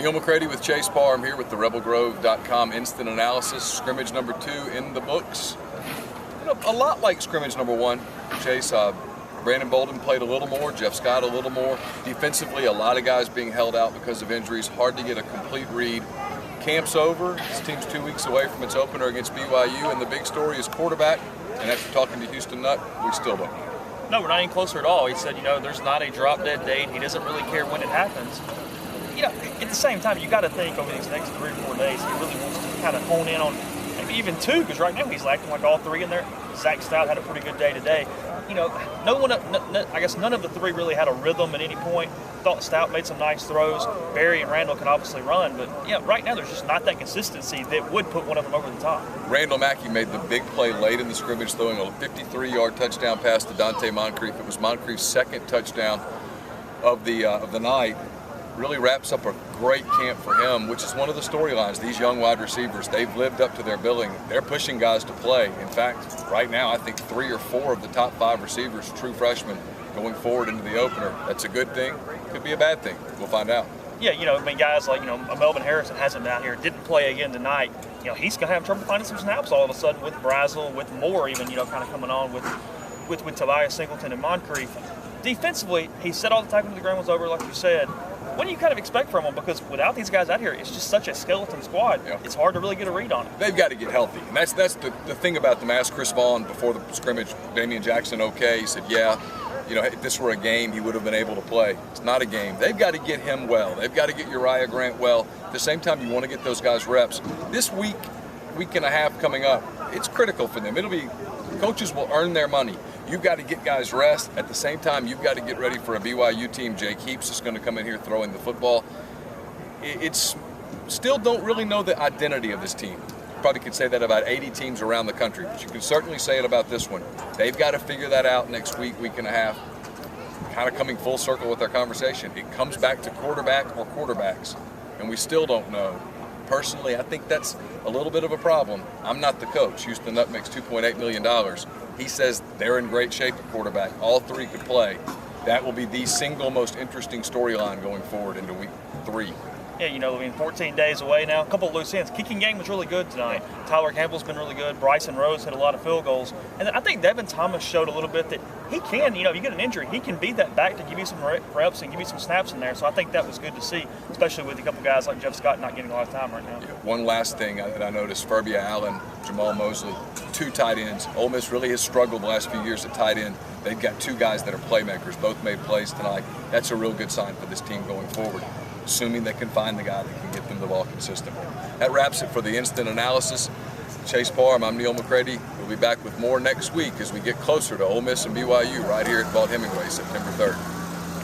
Neil McCready with Chase Parr. I'm here with the RebelGrove.com instant analysis. Scrimmage number 2 in the books. A lot like scrimmage number 1. Chase, Brandon Bolden played a little more, Jeff Scott a little more. Defensively, a lot of guys being held out because of injuries. Hard to get a complete read. Camp's over. This team's 2 weeks away from its opener against BYU, and the big story is quarterback. And after talking to Houston Nutt, we still don't know. No, we're not any closer at all. He said, there's not a drop-dead date. He doesn't really care when it happens. At the same time, you got to think over these next 3 or 4 days, he really wants to kind of hone in on maybe even 2, because right now he's acting like all 3 in there. Zach Stout had a pretty good day today. I guess none of the 3 really had a rhythm at any point. Thought Stout made some nice throws. Barry and Randall can obviously run, but right now there's just not that consistency that would put one of them over the top. Randall Mackey made the big play late in the scrimmage, throwing a 53-yard touchdown pass to Dante Moncrief. It was Moncrief's 2nd touchdown of the night. Really wraps up a great camp for him, which is one of the storylines. These young wide receivers, they've lived up to their billing. They're pushing guys to play. In fact, right now, I think 3 or 4 of the top 5 receivers, true freshmen, going forward into the opener. That's a good thing. Could be a bad thing. We'll find out. Yeah, guys like, Melvin Harrison hasn't been out here, didn't play again tonight. He's going to have trouble finding some snaps all of a sudden with Brazel, with Moore even, kind of coming on with Tobias Singleton and Moncrief. Defensively, he said all the tackling to the ground was over, like you said. What do you kind of expect from them? Because without these guys out here, it's just such a skeleton squad. Yeah. It's hard to really get a read on it. They've got to get healthy. And that's the thing about them. I asked Chris Vaughn before the scrimmage, Damian Jackson okay? He said, yeah, if this were a game, he would have been able to play. It's not a game. They've got to get him well. They've got to get Uriah Grant well. At the same time, you want to get those guys reps. This week and a half coming up, it's critical for them. Coaches will earn their money. You've got to get guys rest. At the same time, you've got to get ready for a BYU team. Jake Heaps is going to come in here throwing the football. It's still don't really know the identity of this team. Probably could say that about 80 teams around the country, but you can certainly say it about this one. They've got to figure that out next week and a half. Kind of coming full circle with our conversation. It comes back to quarterback or quarterbacks, and we still don't know. Personally, I think that's a little bit of a problem. I'm not the coach. Houston Nutt makes $2.8 million. He says they're in great shape at quarterback. All 3 could play. That will be the single most interesting storyline going forward into week 3. Yeah, 14 days away now. A couple of loose ends. Kicking game was really good tonight. Tyler Campbell's been really good. Bryson Rose hit a lot of field goals. And I think Devin Thomas showed a little bit that he can, if you get an injury, he can be that back to give you some reps and give you some snaps in there. So I think that was good to see, especially with a couple guys like Jeff Scott not getting a lot of time right now. Yeah, one last thing that I noticed, Ferbia Allen, Jamal Mosley, 2 tight ends. Ole Miss really has struggled the last few years at tight end. They've got 2 guys that are playmakers. Both made plays tonight. That's a real good sign for this team going forward, assuming they can find the guy that can get them the ball consistently. That wraps it for the instant analysis. Chase Parr, I'm Neil McCready. We'll be back with more next week as we get closer to Ole Miss and BYU right here at Vaught Hemingway, September 3rd.